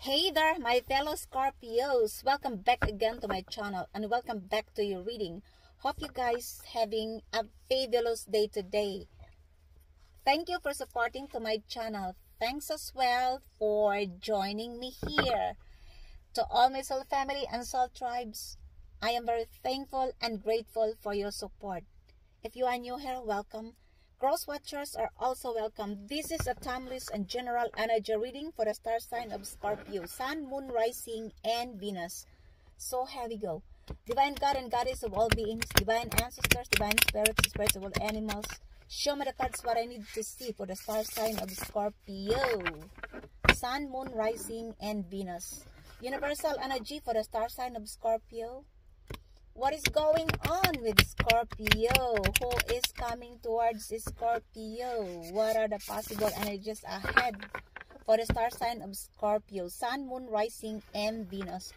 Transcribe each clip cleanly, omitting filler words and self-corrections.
Hey there, my fellow Scorpios. Welcome back again to my channel and welcome back to your reading. Hope you guys having a fabulous day today. Thank you for supporting to my channel. Thanks as well for joining me here. To all my soul family and soul tribes, I am very thankful and grateful for your support. If you are new here, welcome. Cross watchers are also welcome. This is a timeless and general energy reading for the star sign of Scorpio, Sun, Moon, Rising, and Venus. So here we go. Divine God and Goddess of all beings, divine ancestors, divine spirits, spirits of all animals. Show me the cards what I need to see for the star sign of Scorpio, Sun, Moon, Rising, and Venus. Universal energy for the star sign of Scorpio. What is going on with Scorpio? Who is coming towards Scorpio? What are the possible energies ahead for the star sign of Scorpio, Sun, Moon, Rising, and Venus?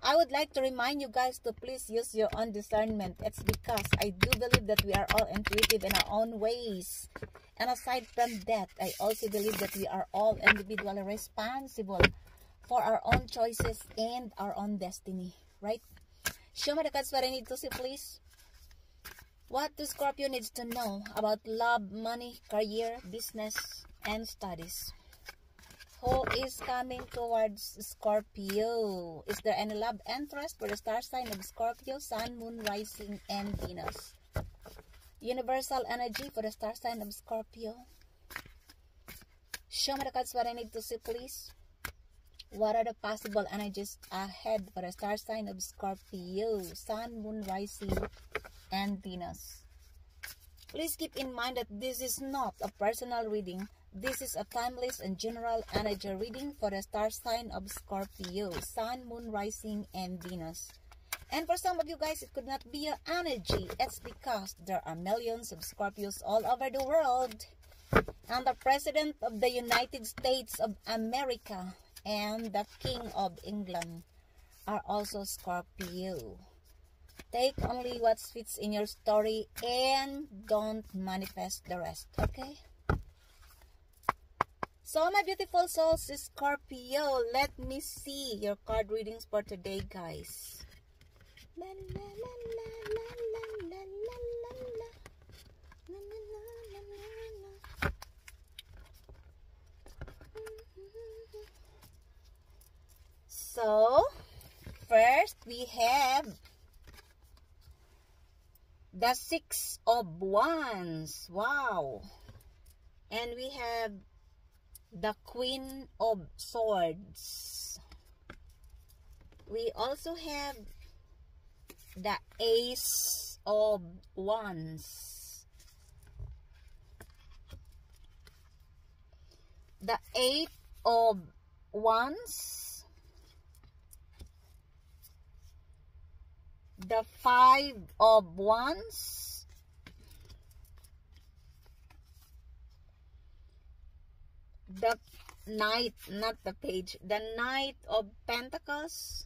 I would like to remind you guys to please use your own discernment. It's because I do believe that we are all intuitive in our own ways. And aside from that, I also believe that we are all individually responsible for our own choices and our own destiny, right? Show me the cards what I need to see, please. What do Scorpio needs to know about love, money, career, business, and studies? Who is coming towards Scorpio? Is there any love interest for the star sign of Scorpio, Sun, Moon, Rising, and Venus? Universal energy for the star sign of Scorpio. Show me the cards what I need to see, please. What are the possible energies ahead for the star sign of Scorpio, Sun, Moon, Rising, and Venus? Please keep in mind that this is not a personal reading. This is a timeless and general energy reading for the star sign of Scorpio, Sun, Moon, Rising, and Venus. And for some of you guys, it could not be your energy. It's because there are millions of Scorpios all over the world. And the President of the United States of America and the King of England are also Scorpio. Take only what fits in your story and don't manifest the rest, okay? So my beautiful souls, Scorpio, let me see your card readings for today, guys. La, la, la, la, la, la, la, la, la. La, la, la, la, la, la. So, first we have the Six of Wands. Wow. And we have the Queen of Swords. We also have the Ace of Wands. The Eight of Wands. The Five of Wands, the Knight, not the Page, the Knight of Pentacles.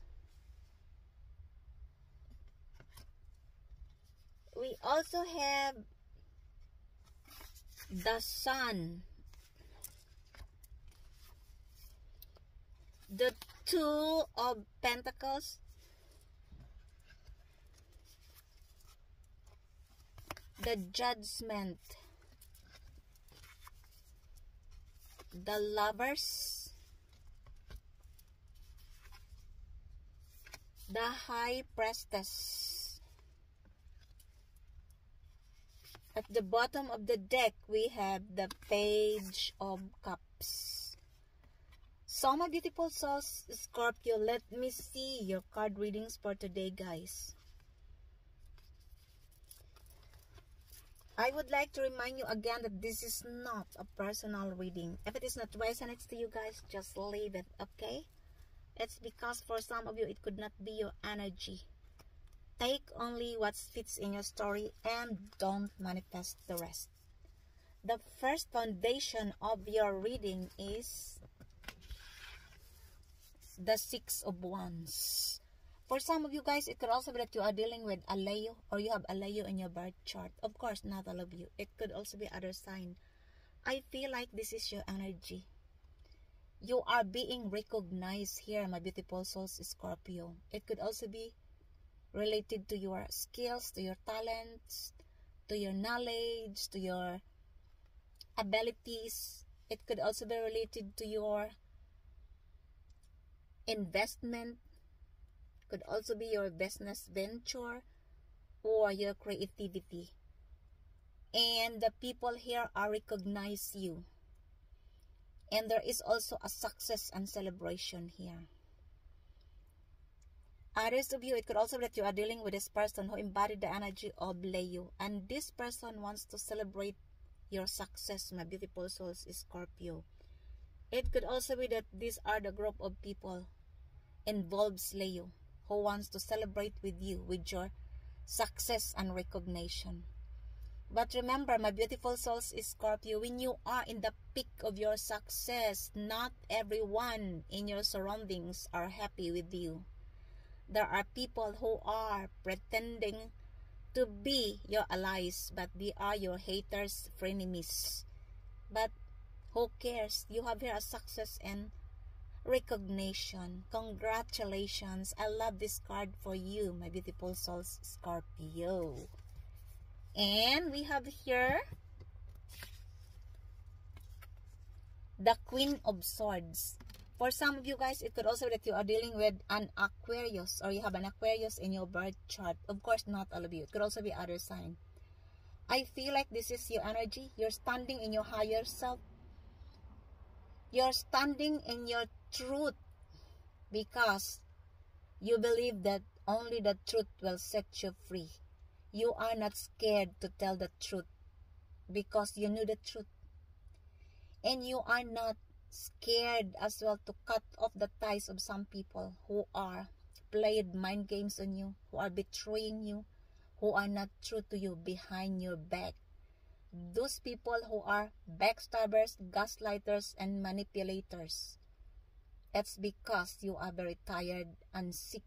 We also have the Sun, the Two of Pentacles, the Judgment, the Lovers, the High Priestess. At the bottom of the deck, we have the Page of Cups. So my beautiful souls, Scorpio, let me see your card readings for today, guys. I would like to remind you again that this is not a personal reading. If it is not resonates to you guys, just leave it, okay? It's because for some of you, it could not be your energy. Take only what fits in your story and don't manifest the rest. The first foundation of your reading is the Six of Wands. For some of you guys, it could also be that you are dealing with a Leo or you have a Leo in your birth chart. Of course, not all of you. It could also be other sign. I feel like this is your energy. You are being recognized here, my beautiful souls, Scorpio. It could also be related to your skills, to your talents, to your knowledge, to your abilities. It could also be related to your investment. Could also be your business venture or your creativity. And the people here are recognize you. And there is also a success and celebration here. Others of you, it could also be that you are dealing with this person who embodied the energy of Leo. And this person wants to celebrate your success, my beautiful souls, Scorpio. It could also be that these are the group of people involves Leo who wants to celebrate with you, with your success and recognition. But remember, my beautiful souls, Scorpio, when you are in the peak of your success, not everyone in your surroundings are happy with you. There are people who are pretending to be your allies, but they are your haters, frenemies. But who cares? You have here a success and recognition. Congratulations. I love this card for you, my beautiful souls, Scorpio. And we have here the Queen of Swords. For some of you guys, it could also be that you are dealing with an Aquarius, or you have an Aquarius in your birth chart. Of course, not all of you. It could also be other sign. I feel like this is your energy. You're standing in your higher self. You're standing in your truth because you believe that only the truth will set you free. You are not scared to tell the truth because you know the truth. And you are not scared as well to cut off the ties of some people who are played mind games on you, who are betraying you, who are not true to you behind your back. Those people who are backstabbers, gaslighters, and manipulators. That's because you are very tired and sick.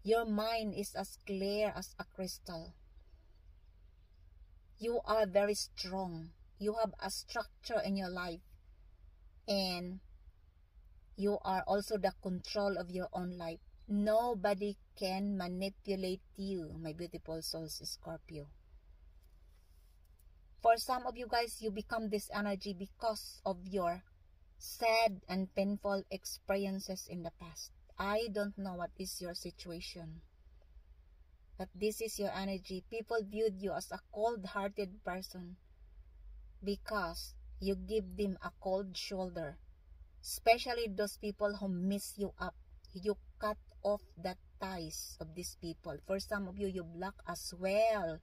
Your mind is as clear as a crystal. You are very strong. You have a structure in your life. And you are also the control of your own life. Nobody can manipulate you, my beautiful souls, Scorpio. For some of you guys, you become this energy because of your sad and painful experiences in the past. I don't know what is your situation, but this is your energy. People viewed you as a cold-hearted person because you give them a cold shoulder. Especially those people who mess you up. You cut off the ties of these people. For some of you, you block as well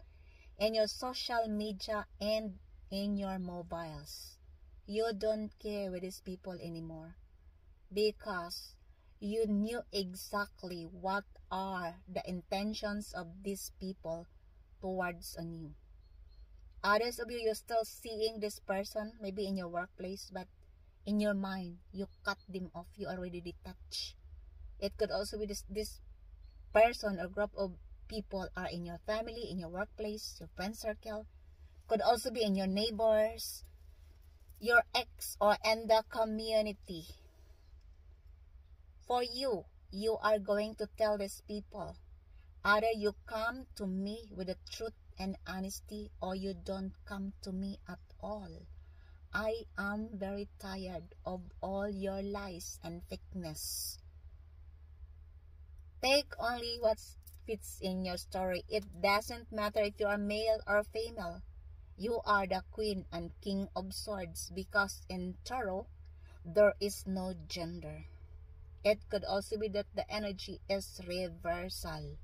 in your social media and in your mobiles. You don't care with these people anymore because you knew exactly what are the intentions of these people towards on you. Others of you, you're still seeing this person maybe in your workplace, but in your mind, you cut them off. You already detached. It could also be this person or group of people are in your family, in your workplace, your friend circle. Could also be in your neighbors, your ex, or in the community. For you, you are going to tell these people, either you come to me with the truth and honesty, or you don't come to me at all. I am very tired of all your lies and fakeness. Take only what fits in your story. It doesn't matter if you are male or female. You are the Queen and King of Swords because in Tarot, there is no gender. It could also be that the energy is reversal.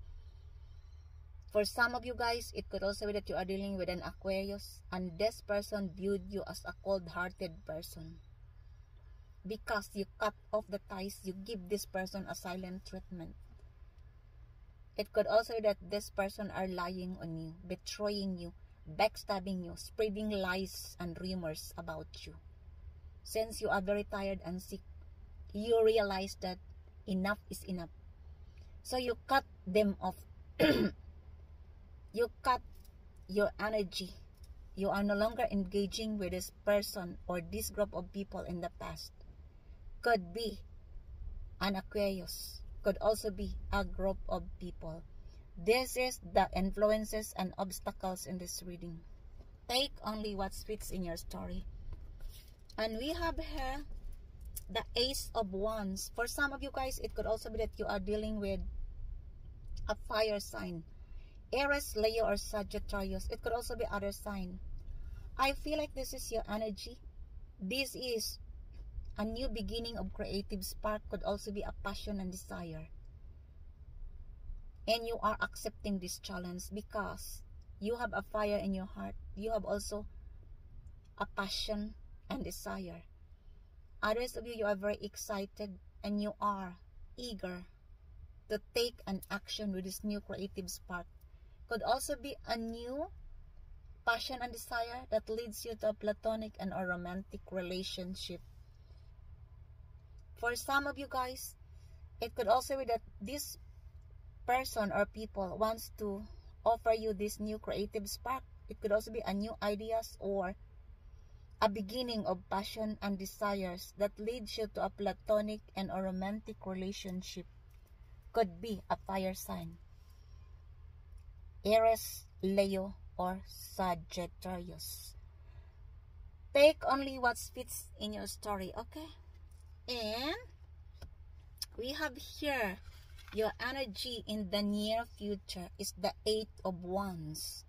For some of you guys, it could also be that you are dealing with an Aquarius and this person viewed you as a cold-hearted person. Because you cut off the ties, you give this person a silent treatment. It could also be that this person are lying on you, betraying you, backstabbing you, spreading lies and rumors about you. Since you are very tired and sick, you realize that enough is enough. So you cut them off. You cut your energy you are no longer engaging with this person or this group of people in the past. Could be an Aquarius, could also be a group of people. This is the influences and obstacles in this reading. Take only what fits in your story. And we have here the Ace of Wands. For some of you guys, it could also be that you are dealing with a fire sign. Aries, Leo, or Sagittarius. It could also be other sign. I feel like this is your energy. This is a new beginning of creative spark. Could also be a passion and desire. And you are accepting this challenge because you have a fire in your heart. You have also a passion and desire. Others of you, you are very excited and you are eager to take an action with this new creative spark. Could also be a new passion and desire that leads you to a platonic and a romantic relationship. For some of you guys, it could also be that this person or people wants to offer you this new creative spark. It could also be a new ideas or a beginning of passion and desires that leads you to a platonic and a romantic relationship. Could be a fire sign. Aries, Leo, or Sagittarius. Take only what fits in your story, okay? And we have here your energy in the near future is the Eight of Wands.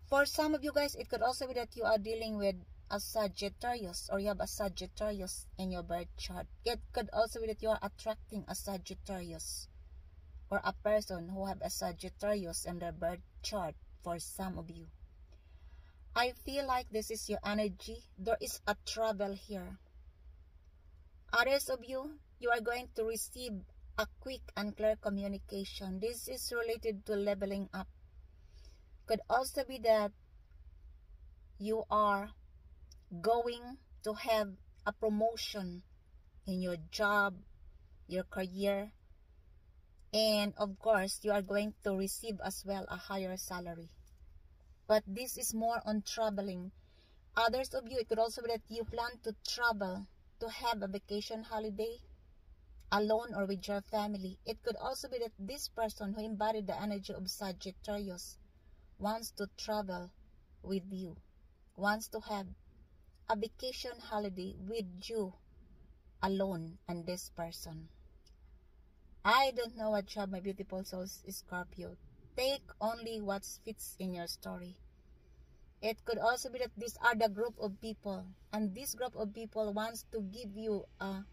For some of you guys, it could also be that you are dealing with a Sagittarius or you have a Sagittarius in your birth chart. It could also be that you are attracting a Sagittarius or a person who have a Sagittarius in their birth chart. For some of you, I feel like this is your energy. There is a trouble here. Others of you, you are going to receive a quick and clear communication. This is related to leveling up. Could also be that you are going to have a promotion in your job, your career, and of course, you are going to receive as well a higher salary. But this is more on traveling. Others of you, it could also be that you plan to travel to have a vacation holiday alone or with your family. It could also be that this person who embodied the energy of Sagittarius wants to travel with you, wants to have a vacation holiday with you alone and this person. I don't know what job, my beautiful souls, Scorpio. Take only what fits in your story. It could also be that these are the group of people, and this group of people wants to give you a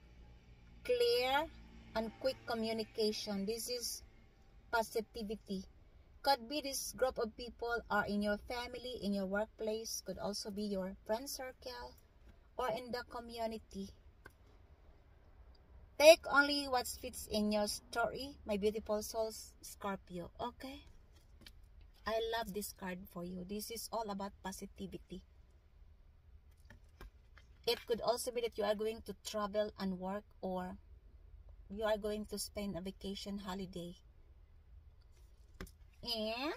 clear and quick communication. This is positivity. Could be this group of people are in your family, in your workplace, could also be your friend circle, or in the community. Take only what fits in your story, my beautiful souls, Scorpio, okay? I love this card for you. This is all about positivity. It could also be that you are going to travel and work, or you are going to spend a vacation holiday. And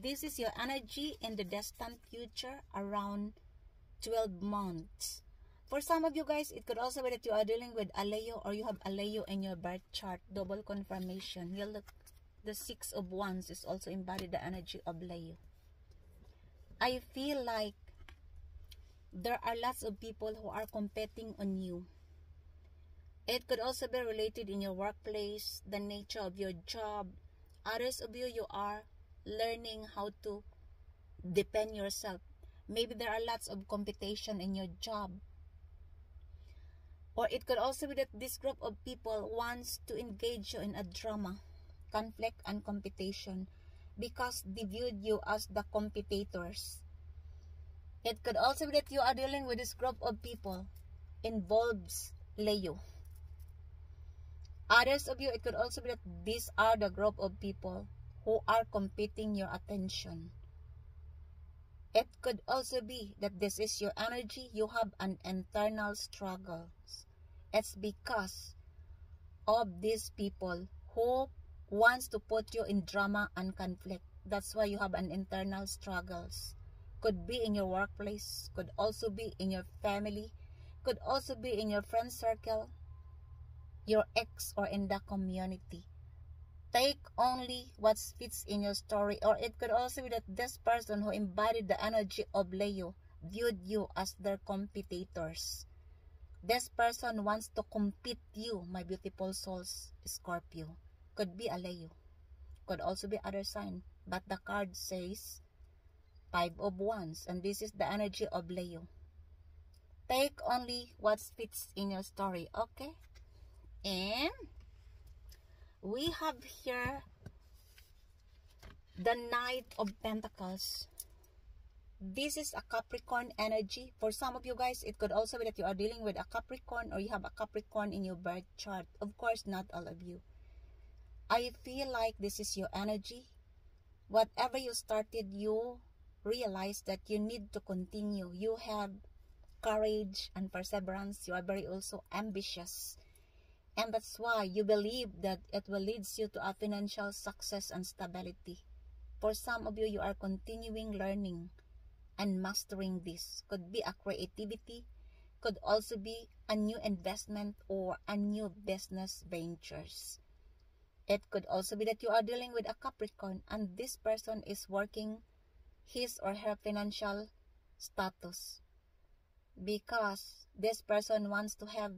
this is your energy in the distant future around 12 months. For some of you guys, it could also be that you are dealing with a Leo or you have a Leo in your birth chart. Double confirmation. You look, the Six of Wands is also embodied the energy of Leo. I feel like there are lots of people who are competing on you. It could also be related in your workplace, the nature of your job. Others of you, you are learning how to depend yourself. Maybe there are lots of competition in your job. Or it could also be that this group of people wants to engage you in a drama, conflict and competition, because they viewed you as the competitors. It could also be that you are dealing with this group of people involves Leo. Others of you, it could also be that these are the group of people who are competing your attention. It could also be that this is your energy. You have an internal struggle. It's because of these people who wants to put you in drama and conflict. That's why you have an internal struggles. Could be in your workplace, could also be in your family, could also be in your friend circle, your ex, or in the community. Take only what fits in your story. Or it could also be that this person who embodied the energy of Leo viewed you as their competitors. This person wants to compete you, my beautiful souls, Scorpio. Could be a Leo. Could also be other sign. But the card says 5 of Wands. And this is the energy of Leo. Take only what fits in your story. Okay? And we have here the Knight of Pentacles. This is a Capricorn energy. For some of you guys, it could also be that you are dealing with a Capricorn or you have a Capricorn in your birth chart. Of course, not all of you. I feel like this is your energy. Whatever you started, you realize that you need to continue. You have courage and perseverance. You are very also ambitious. And that's why you believe that it will lead you to a financial success and stability. For some of you, you are continuing learning and mastering this. Could be a creativity, could also be a new investment or a new business ventures. It could also be that you are dealing with a Capricorn and this person is working his or her financial status because this person wants to have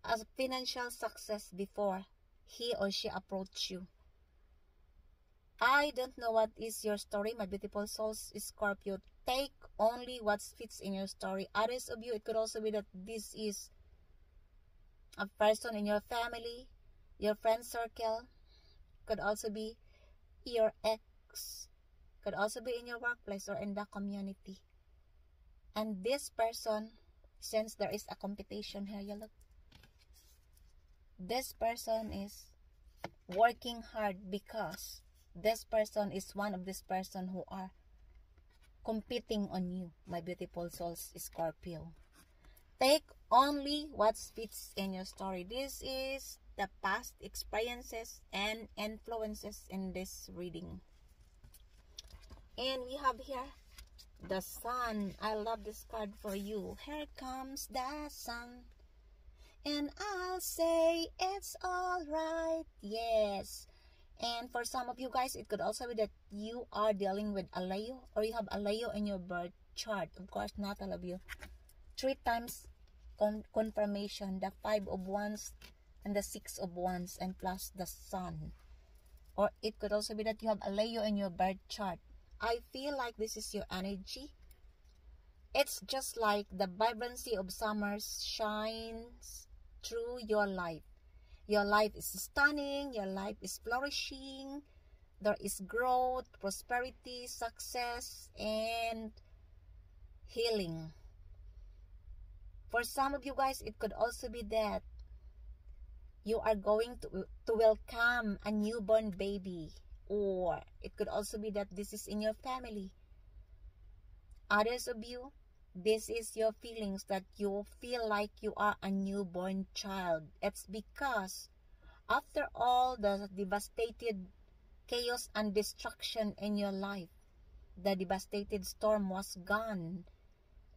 a financial success before he or she approach you. I don't know what is your story, my beautiful souls, Scorpio. Take only what fits in your story. Others of you, it could also be that this is a person in your family, your friend circle, could also be your ex, could also be in your workplace or in the community. And this person, since there is a competition here, you look, this person is working hard because this person is one of this person who are competing on you, my beautiful souls, Scorpio. Take only what fits in your story. This is the past experiences and influences in this reading. And we have here the Sun. I love this card for you. Here comes the sun. And I'll say it's alright. Yes. And for some of you guys, it could also be that you are dealing with a Leo or you have a Leo in your birth chart. Of course, not all of you. 3 times confirmation, the 5 of Wands and the 6 of Wands and plus the Sun. Or it could also be that you have a Leo in your birth chart. I feel like this is your energy. It's just like the vibrancy of summer shines through your life. Your life is stunning, your life is flourishing, there is growth, prosperity, success, and healing. For some of you guys, it could also be that you are going to welcome a newborn baby. Or it could also be that this is in your family. Others of you, this is your feelings that you feel like you are a newborn child. It's because after all the devastated chaos and destruction in your life, the devastated storm was gone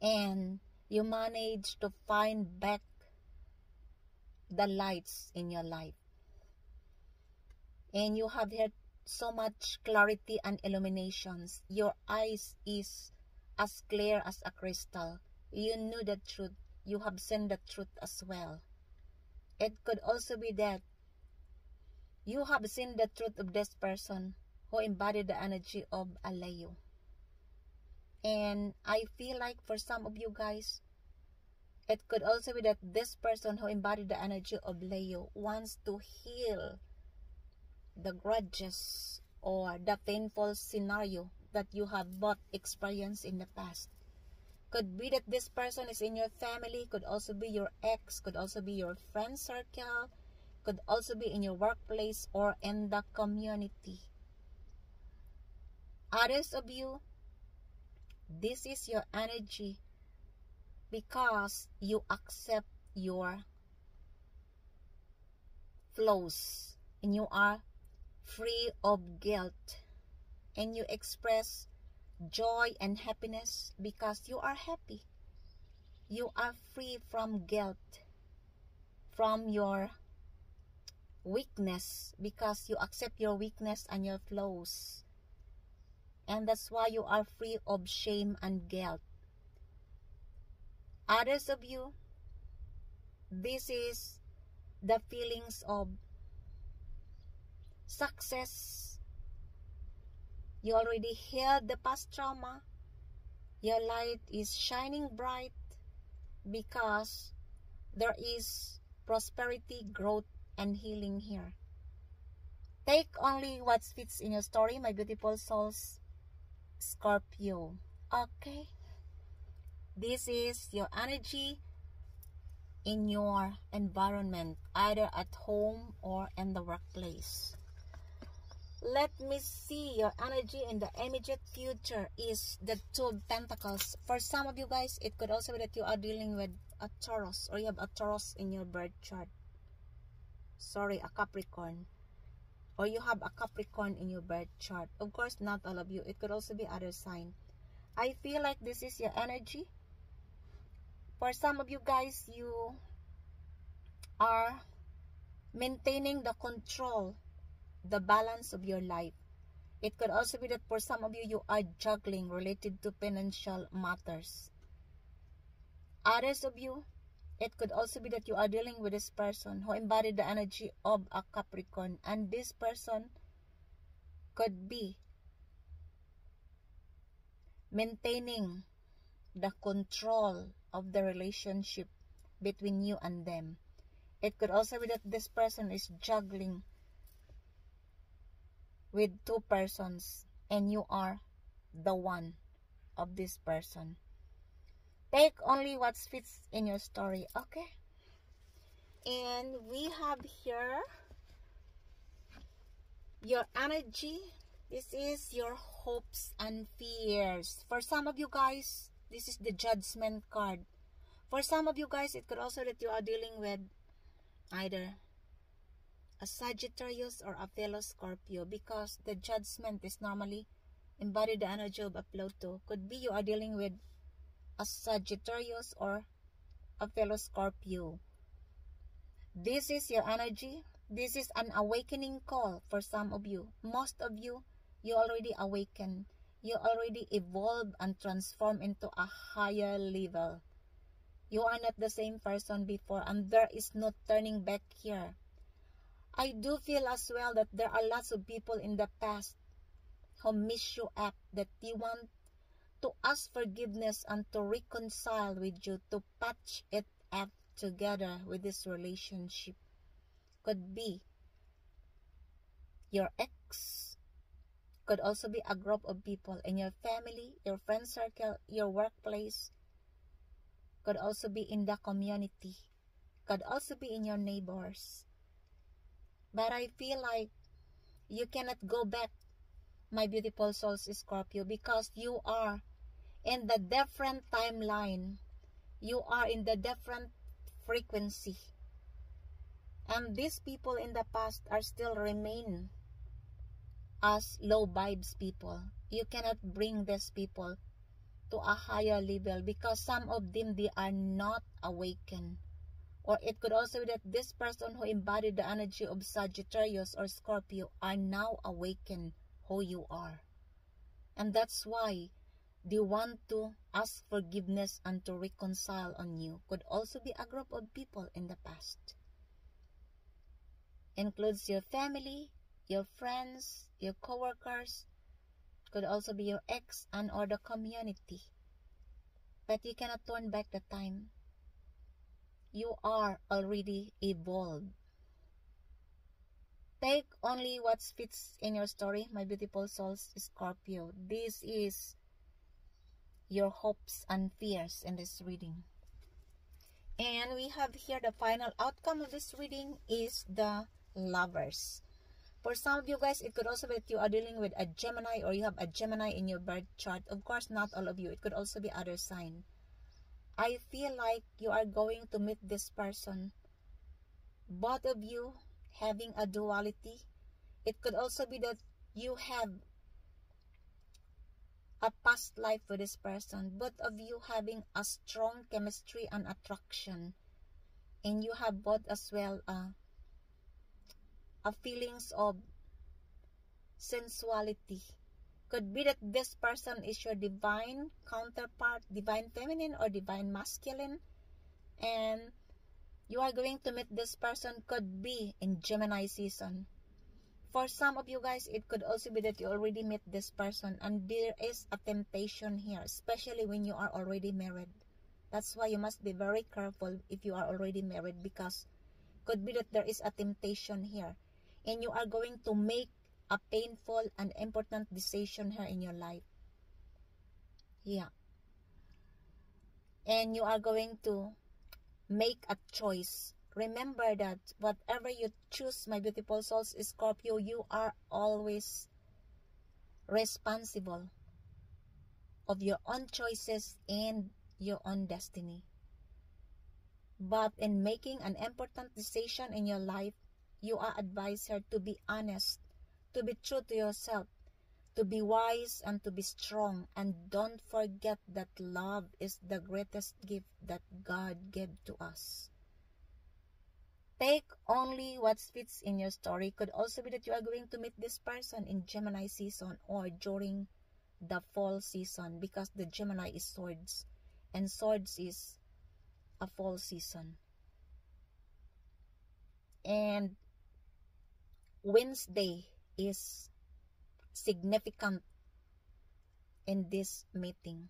and you managed to find back the lights in your life. And you have had so much clarity and illuminations. Your eyes is as clear as a crystal. You knew the truth. You have seen the truth as well. It could also be that you have seen the truth of this person who embodied the energy of a Leo. And I feel like for some of you guys, it could also be that this person who embodied the energy of Leo wants to heal the grudges or the painful scenario that you have both experienced in the past. Could be that this person is in your family, could also be your ex, could also be your friend circle, could also be in your workplace or in the community. Others of you, this is your energy because you accept your flaws and you are free of guilt and you express joy and happiness because you are happy. You are free from guilt, from your weakness, because you accept your weakness and your flaws. And that's why you are free of shame and guilt. Others of you, this is the feelings of success. You already healed the past trauma. Your light is shining bright because there is prosperity, growth, and healing here. Take only what fits in your story, my beautiful souls, Scorpio. Okay? This is your energy in your environment, either at home or in the workplace. Let me see your energy in the immediate future is the Two of Pentacles. For some of you guys, it could also be that you are dealing with a Taurus, or you have a Taurus in your birth chart. Sorry, a Capricorn. Or you have a Capricorn in your birth chart. Of course, not all of you. It could also be other sign. I feel like this is your energy. For some of you guys, you are maintaining the control, the balance of your life. It could also be that for some of you, you are juggling related to financial matters. Others of you, it could also be that you are dealing with this person who embodied the energy of a Capricorn, and this person could be maintaining the control of the relationship between you and them. It could also be that this person is juggling with two persons and you are the one of this person. Take only what fits in your story, okay? And we have here your energy. This is your hopes and fears. For some of you guys, this is the Judgment card. For some of you guys, it could also be that you are dealing with either a Sagittarius or a fellow Scorpio, because the Judgment is normally embodied the energy of a Pluto. Could be you are dealing with a Sagittarius or a fellow Scorpio. This is your energy. This is an awakening call for some of you. Most of you, you already awaken. You already evolve and transform into a higher level. You are not the same person before, and there is no turning back here. I do feel as well that there are lots of people in the past who miss you up, that they want to ask forgiveness and to reconcile with you, to patch it up together with this relationship. Could be your ex, could also be a group of people in your family, your friend circle, your workplace, could also be in the community, could also be in your neighbors. But I feel like you cannot go back, my beautiful souls, Scorpio, because you are in the different timeline. You are in the different frequency. And these people in the past are still remain as low vibes people. You cannot bring these people to a higher level because some of them, they are not awakened. Or it could also be that this person who embodied the energy of Sagittarius or Scorpio are now awakened who you are. And that's why they want to ask forgiveness and to reconcile on you. Could also be a group of people in the past. Includes your family, your friends, your co-workers. Could also be your ex and or the community. But you cannot turn back the time. You are already evolved. Take only what fits in your story, my beautiful souls, Scorpio. This is your hopes and fears in this reading. And we have here the final outcome of this reading is the Lovers. For some of you guys, it could also be that you are dealing with a Gemini or you have a Gemini in your birth chart. Of course, not all of you. It could also be other sign. I feel like you are going to meet this person. Both of you having a duality. It could also be that you have a past life with this person. Both of you having a strong chemistry and attraction. And you have both as well a feelings of sensuality. Could be that this person is your divine counterpart, divine feminine or divine masculine. And you are going to meet this person, could be in Gemini season. For some of you guys, it could also be that you already met this person and there is a temptation here, especially when you are already married. That's why you must be very careful if you are already married, because could be that there is a temptation here and you are going to make a painful and important decision here in your life. Yeah. And you are going to make a choice. Remember that whatever you choose, my beautiful souls, Scorpio, you are always responsible of your own choices and your own destiny. But in making an important decision in your life, you are advised here to be honest, to be true to yourself, to be wise and to be strong. And don't forget that love is the greatest gift that God gave to us. Take only what fits in your story. Could also be that you are going to meet this person in Gemini season or during the fall season, because the Gemini is swords and swords is a fall season. And Wednesday is significant in this meeting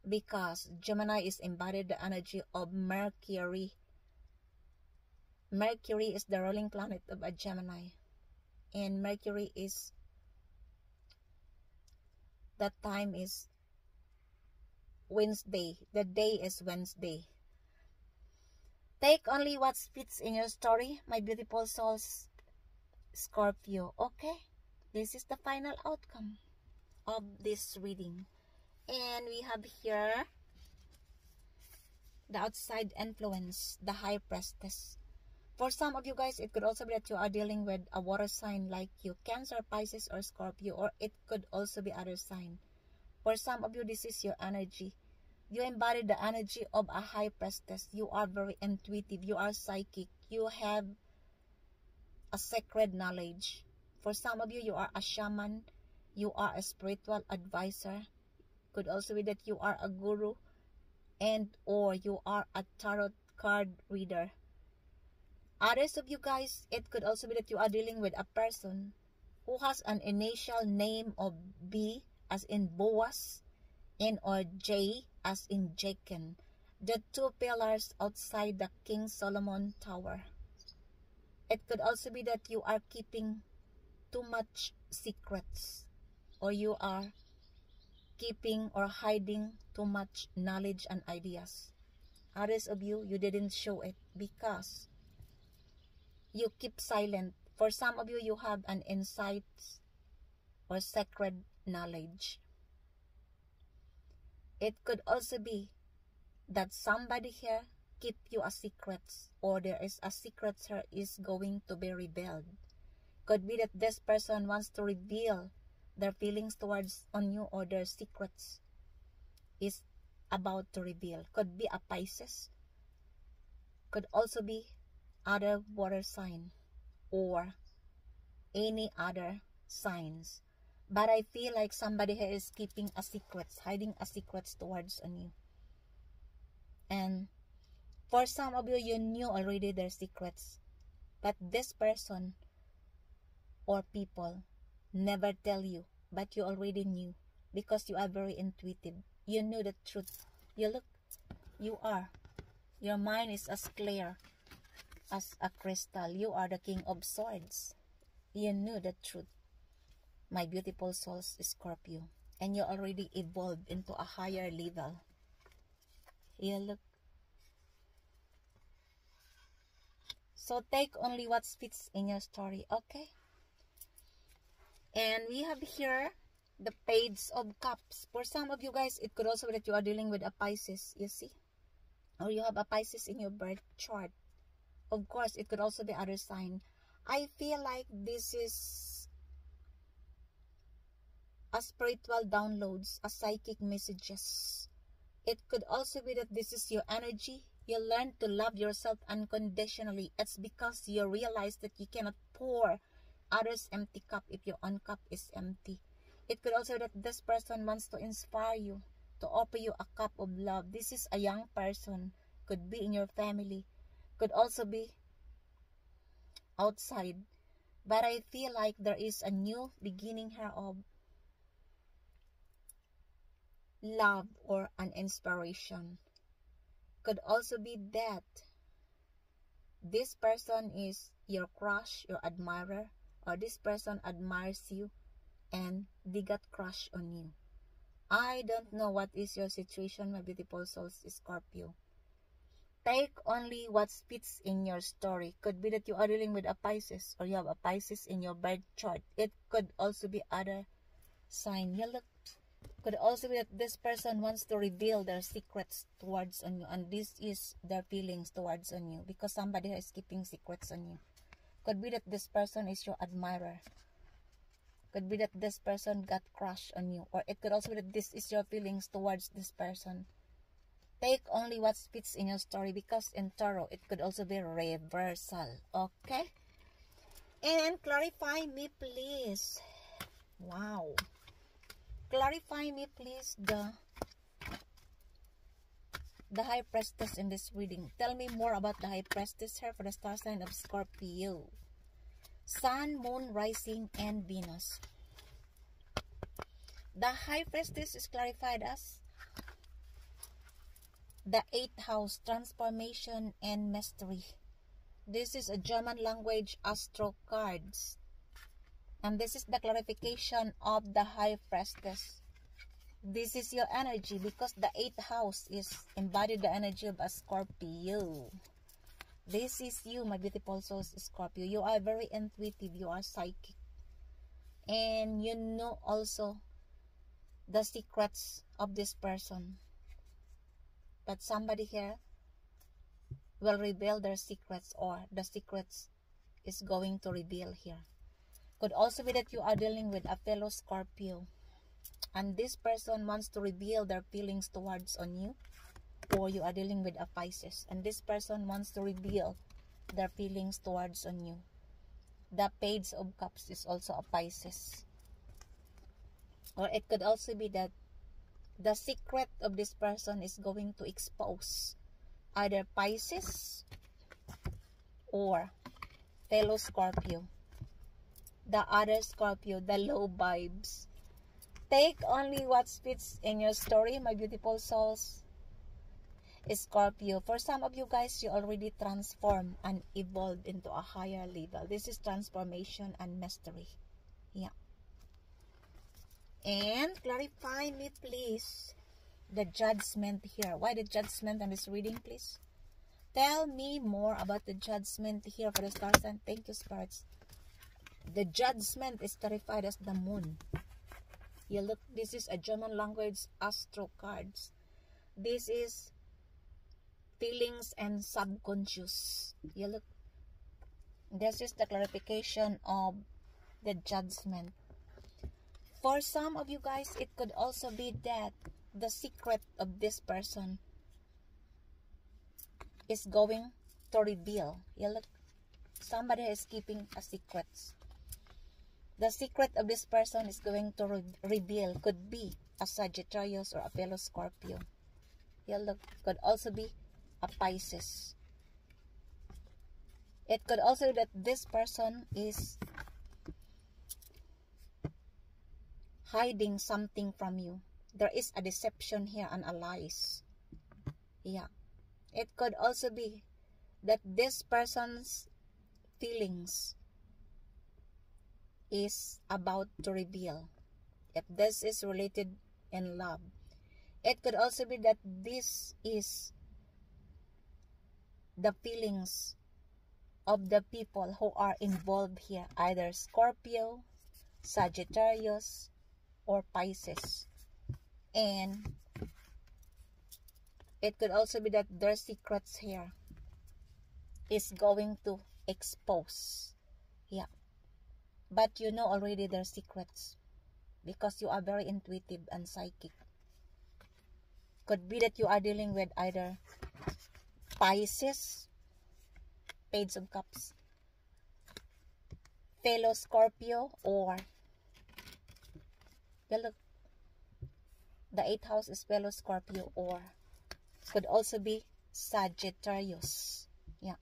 because Gemini is embodied the energy of Mercury. Mercury is the ruling planet of a Gemini, and Mercury is, that time is Wednesday. The day is Wednesday. Take only what fits in your story, my beautiful souls, Scorpio. Okay, this is the final outcome of this reading. And we have here the outside influence, the High Priestess. For some of you guys, it could also be that you are dealing with a water sign like you, Cancer, Pisces, or Scorpio, or it could also be other sign. For some of you, this is your energy. You embody the energy of a High Priestess. You are very intuitive. You are psychic. You have a sacred knowledge. For some of you, you are a shaman. You are a spiritual advisor. Could also be that you are a guru, and or you are a tarot card reader. Others of you guys, it could also be that you are dealing with a person who has an initial name of B as in Boaz and or J as in Jacob, the two pillars outside the King Solomon Tower. It could also be that you are keeping too much secrets, or you are keeping or hiding too much knowledge and ideas. Others of you, you didn't show it because you keep silent. For some of you, you have an insight or sacred knowledge. It could also be that somebody here keep you a secret, or there is a secret here is going to be revealed. Could be that this person wants to reveal their feelings towards on you, or their secrets is about to reveal. Could be a Pisces. Could also be other water sign or any other signs. But I feel like somebody here is keeping a secret, hiding a secret towards on you. And for some of you, you knew already their secrets, but this person or people never tell you, but you already knew because you are very intuitive. You knew the truth. You look, you are. Your mind is as clear as a crystal. You are the King of Swords. You knew the truth, my beautiful souls, Scorpio. And you already evolved into a higher level. You look. So take only what fits in your story, okay? And we have here the Page of Cups. For some of you guys, it could also be that you are dealing with a Pisces, you see? Or you have a Pisces in your birth chart. Of course, it could also be other sign. I feel like this is a spiritual downloads, a psychic messages. It could also be that this is your energy. You learn to love yourself unconditionally. It's because you realize that you cannot pour others' empty cup if your own cup is empty. It could also be that this person wants to inspire you, to offer you a cup of love. This is a young person. Could be in your family. Could also be outside. But I feel like there is a new beginning here of love or an inspiration. Could also be that this person is your crush, your admirer, or this person admires you and they got crush on you. I don't know what is your situation, my beautiful souls, Scorpio. Take only what fits in your story. Could be that you are dealing with a Pisces or you have a Pisces in your birth chart. It could also be other sign. You look. Could also be that this person wants to reveal their secrets towards on you, and this is their feelings towards on you because somebody is keeping secrets on you. Could be that this person is your admirer. Could be that this person got crush on you, or it could also be that this is your feelings towards this person. Take only what fits in your story because in tarot it could also be reversal. Okay, and clarify me please. Wow. Clarify me please the High Priestess in this reading. Tell me more about the High Priestess here for the star sign of Scorpio. Sun, Moon, Rising, and Venus. The High Priestess is clarified as the 8th house, transformation and mystery. This is a German language astro cards. And this is the clarification of the High Priestess. This is your energy because the 8th house is embodied the energy of a Scorpio. This is you, my beautiful souls, Scorpio. You are very intuitive. You are psychic. And you know also the secrets of this person. But somebody here will reveal their secrets, or the secrets is going to reveal here. Could also be that you are dealing with a fellow Scorpio and this person wants to reveal their feelings towards on you, or you are dealing with a Pisces and this person wants to reveal their feelings towards on you. The Page of Cups is also a Pisces. Or it could also be that the secret of this person is going to expose either Pisces or fellow Scorpio. The other Scorpio, the low vibes. Take only what fits in your story, my beautiful souls, Scorpio. For some of you guys, you already transformed and evolved into a higher level. This is transformation and mystery. Yeah. And clarify me, please, the Judgment here. Why the Judgment on this reading, please? Tell me more about the Judgment here for the star sign. Thank you, spirits. The Judgment is clarified as the Moon. You look, this is a German language astro cards. This is feelings and subconscious. You look, this is the clarification of the Judgment. For some of you guys, it could also be that the secret of this person is going to reveal. You look, somebody is keeping a secret. The secret of this person is going to reveal. Could be a Sagittarius or a fellow Scorpio. You look, could also be a Pisces. It could also be that this person is hiding something from you. There is a deception here and a lies. Yeah. It could also be that this person's feelings is about to reveal. If this is related in love, it could also be that this is the feelings of the people who are involved here, either Scorpio, Sagittarius, or Pisces. And it could also be that their secrets here is going to expose. Yeah. But you know already their secrets. because you are very intuitive and psychic. Could be that you are dealing with either Pisces, Page of Cups, fellow Scorpio, or look, the 8th house is fellow Scorpio, or could also be Sagittarius. Yeah.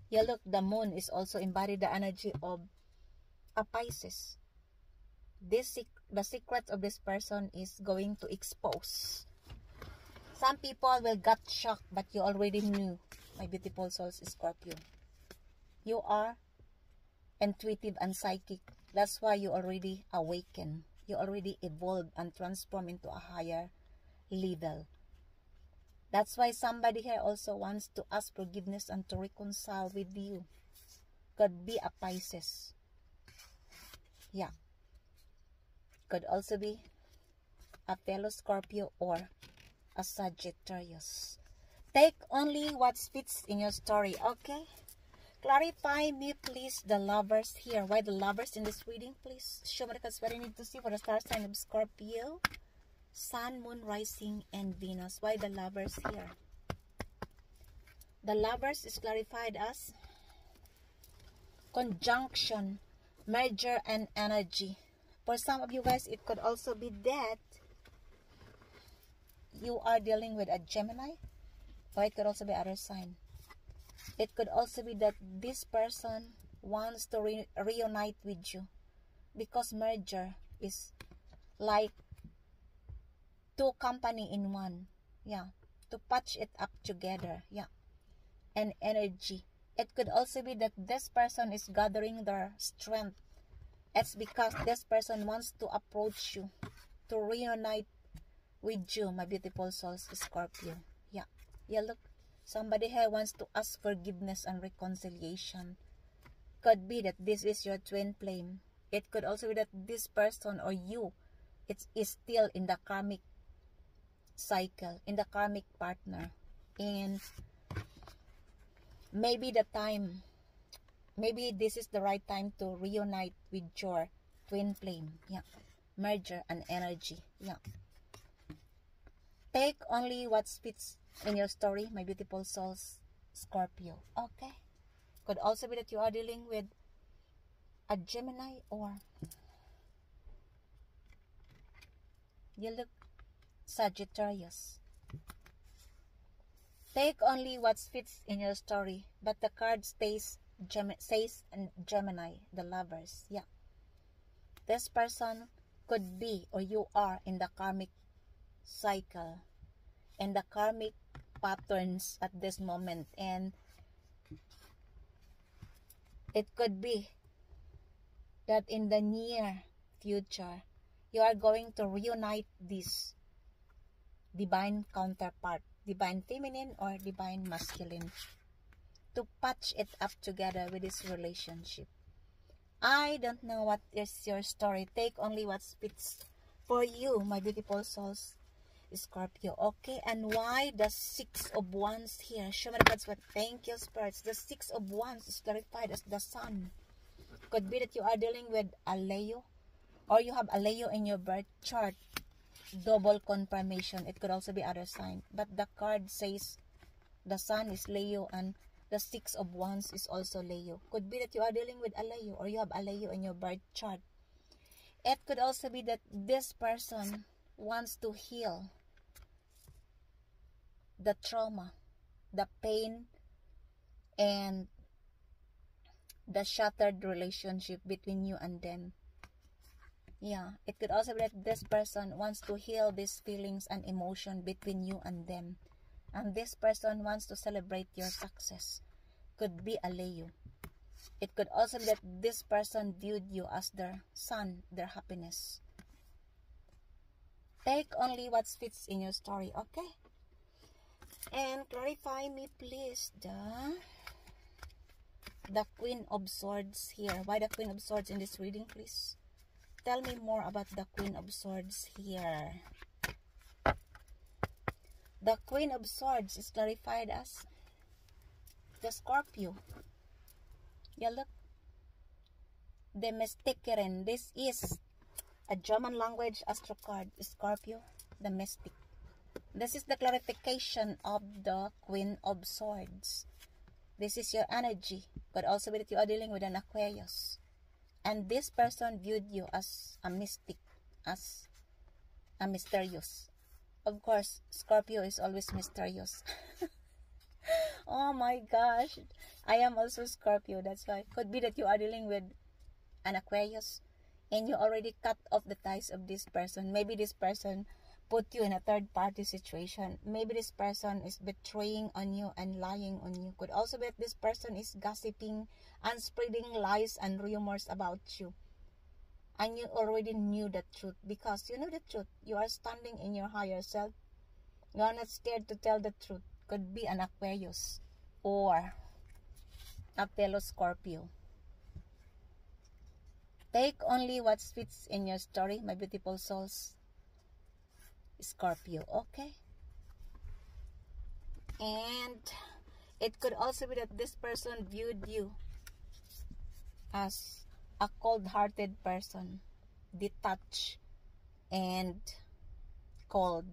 Yeah, look, the moon is also embodied the energy of a Pisces. The secret of this person is going to expose. Some people will get shocked, but you already knew, my beautiful souls, Scorpio. You are intuitive and psychic. That's why you already awaken. You already evolved and transform into a higher level. That's why somebody here also wants to ask forgiveness and to reconcile with you. Could be a Pisces. Yeah. Could also be a fellow Scorpio or a Sagittarius. Take only what fits in your story, okay? Clarify me, please, the lovers here. Why the lovers in this reading, please? Show me the cards what I need to see for the star sign of Scorpio. Sun, Moon, Rising, and Venus. Why the lovers here? The lovers is clarified as conjunction, merger, and energy. For some of you guys, it could also be that you are dealing with a Gemini, or it could also be other sign. It could also be that this person wants to reunite with you, because merger is like two company in one. Yeah, to patch it up together. Yeah, and energy. It could also be that this person is gathering their strength. It's because this person wants to approach you, to reunite with you, my beautiful souls, Scorpio. Yeah, yeah, look, somebody here wants to ask forgiveness and reconciliation. Could be that this is your twin flame. It could also be that this person or you, it is still in the karmic cycle, in the karmic partner, and maybe this is the right time to reunite with your twin flame. Yeah, merger and energy. Yeah, take only what fits in your story, my beautiful souls, Scorpio. Okay, could also be that you are dealing with a Gemini, or you look Sagittarius. Take only what fits in your story, but the card says Gemini, the lovers. Yeah, this person could be, or you are, in the karmic cycle and the karmic patterns at this moment, and it could be that in the near future you are going to reunite this divine counterpart, divine feminine or divine masculine, to patch it up together with this relationship. I don't know what is your story. Take only what fits for you, my beautiful souls, Scorpio. Okay, and why the 6 of Wands here? Show me the cards. What? Thank you, spirits. The 6 of Wands is clarified as the Sun. Could be that you are dealing with a Leo, or you have a Leo in your birth chart. Double confirmation. It could also be other sign, but the card says the Sun is Leo and the 6 of Wands is also Leo. Could be that you are dealing with a Leo, or you have a Leo in your birth chart. It could also be that this person wants to heal the trauma, the pain, and the shattered relationship between you and them. Yeah, it could also be that this person wants to heal these feelings and emotion between you and them, and this person wants to celebrate your success. Could be a Leo. It could also be that this person viewed you as their sun, their happiness. Take only what fits in your story, okay? And clarify me, please, the Queen of Swords here. Why the Queen of Swords in this reading, please? Tell me more about the Queen of Swords here. The Queen of Swords is clarified as the Scorpio. Yeah, look. The Mystiqueren. This is A German language astro card, Scorpio, the mystic. This is the clarification of the Queen of Swords. This is your energy, but also that you are dealing with an Aquarius. And this person viewed you as a mystic, as a mysterious. Of course, Scorpio is always mysterious. Oh my gosh. I am also Scorpio. That's why. Could be that you are dealing with an Aquarius and you already cut off the ties of this person. Maybe this person put you in a third party situation. Maybe this person is betraying on you and lying on you. Could also be that this person is gossiping and spreading lies and rumors about you. And you already knew the truth, because you know the truth. You are standing in your higher self. You are not scared to tell the truth. Could be an Aquarius or a fellow Scorpio. Take only what fits in your story, my beautiful souls. Scorpio, okay? And it could also be that this person viewed you as a cold-hearted person, detached and cold.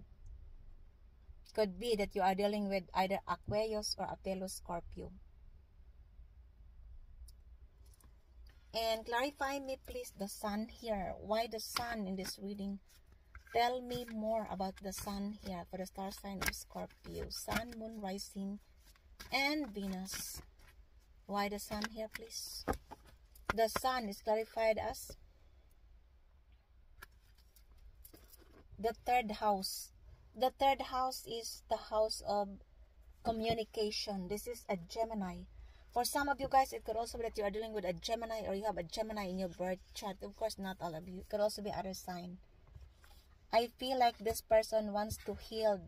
Could be that you are dealing with either Aquarius or a fellow Scorpio. And clarify me please the sun here. Why the sun in this reading? Tell me more about the sun here for the star sign of Scorpio. Sun, moon, rising, and Venus. Why the sun here please? The sun is clarified as the third house. The third house is the house of communication. This is a Gemini. For some of you guys, it could also be that you are dealing with a Gemini, or you have a Gemini in your birth chart. Of course, not all of you. It could also be other sign. I feel like this person wants to heal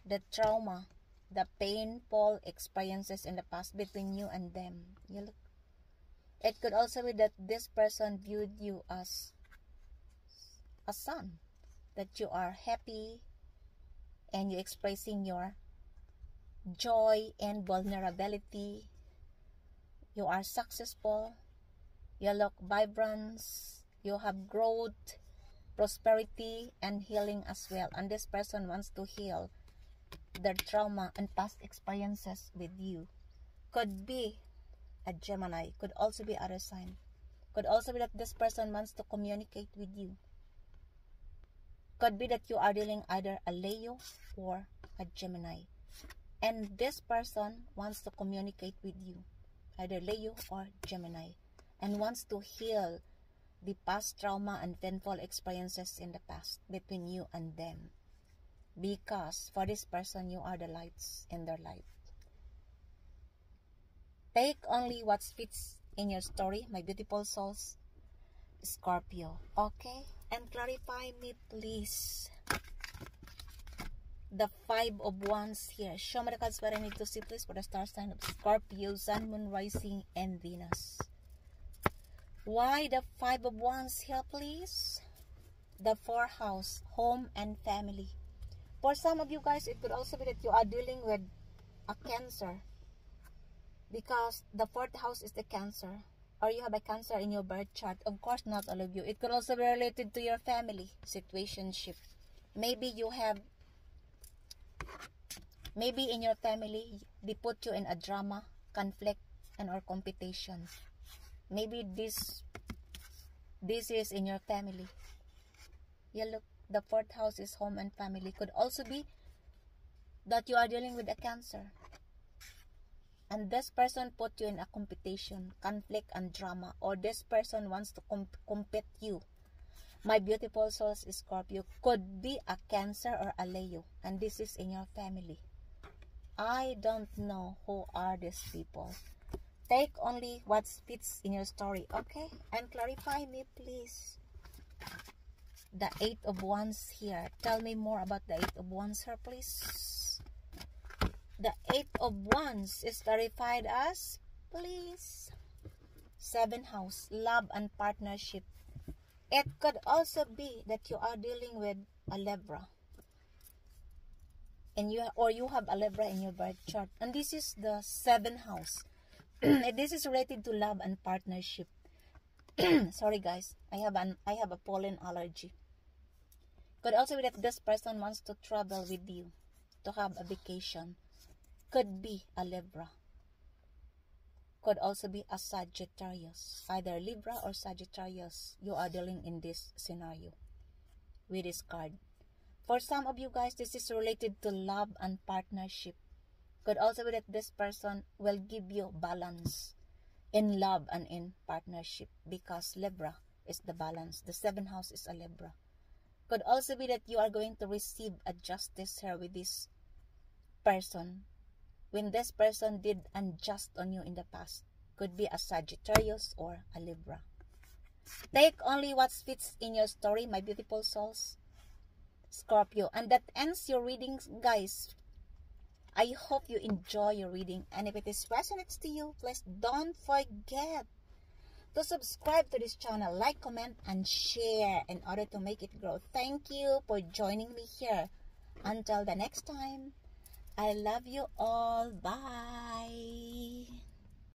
the trauma, the painful experiences in the past between you and them. You look. It could also be that this person viewed you as a son, that you are happy and you're expressing your joy and vulnerability. You are successful. You look vibrant. You have growth, prosperity, and healing as well. And this person wants to heal their trauma and past experiences with you. Could be a Gemini. Could also be other sign. Could also be that this person wants to communicate with you. Could be that you are dealing either a Leo or a Gemini. And this person wants to communicate with you. Either Leo or Gemini. And wants to heal the past trauma and painful experiences in the past between you and them. Because for this person, you are the lights in their life. Take only what fits in your story, my beautiful souls. Scorpio. Okay? And clarify me please the 5 of Wands here. Show me the cards where I need to see please for the star sign of Scorpio, Sun, Moon, Rising, and Venus. Why the 5 of Wands here please? The 4th house, home and family. For some of you guys, it could also be that you are dealing with a Cancer, because the 4th house is the Cancer. Or you have a Cancer in your birth chart. Of course, not all of you. It could also be related to your family situationship. Maybe you have, maybe in your family, they put you in a drama, conflict, and or competition. Maybe this is in your family. Yeah, look, the 4th house is home and family. Could also be that you are dealing with a Cancer. And this person put you in a competition, conflict, and drama. Or this person wants to compete you. My beautiful souls, Scorpio. Could be a Cancer or a Leo. And this is in your family. I don't know who are these people. Take only what fits in your story, okay? And clarify me, please. The 8 of Wands here. Tell me more about the 8 of Wands here, please. The 8 of Wands is clarified as, please, 7th house, love and partnership. It could also be that you are dealing with a Libra. And you have a Libra in your birth chart. And this is the 7th house. This is related to love and partnership. Sorry guys, I have a pollen allergy. Could also be that this person wants to travel with you, to have a vacation. Could be a Libra. Could also be a Sagittarius. Either Libra or Sagittarius you are dealing in this scenario with this card. For some of you guys, this is related to love and partnership. Could also be that this person will give you balance in love and in partnership, because Libra is the balance. The 7th house is a Libra. Could also be that you are going to receive a justice here with this person. When this person did unjust on you in the past. Could be a Sagittarius or a Libra. Take only what fits in your story, my beautiful souls. Scorpio. And that ends your readings, guys. I hope you enjoy your reading. And if it is resonates to you, please don't forget to subscribe to this channel, like, comment, and share in order to make it grow. Thank you for joining me here. Until the next time, I love you all. Bye.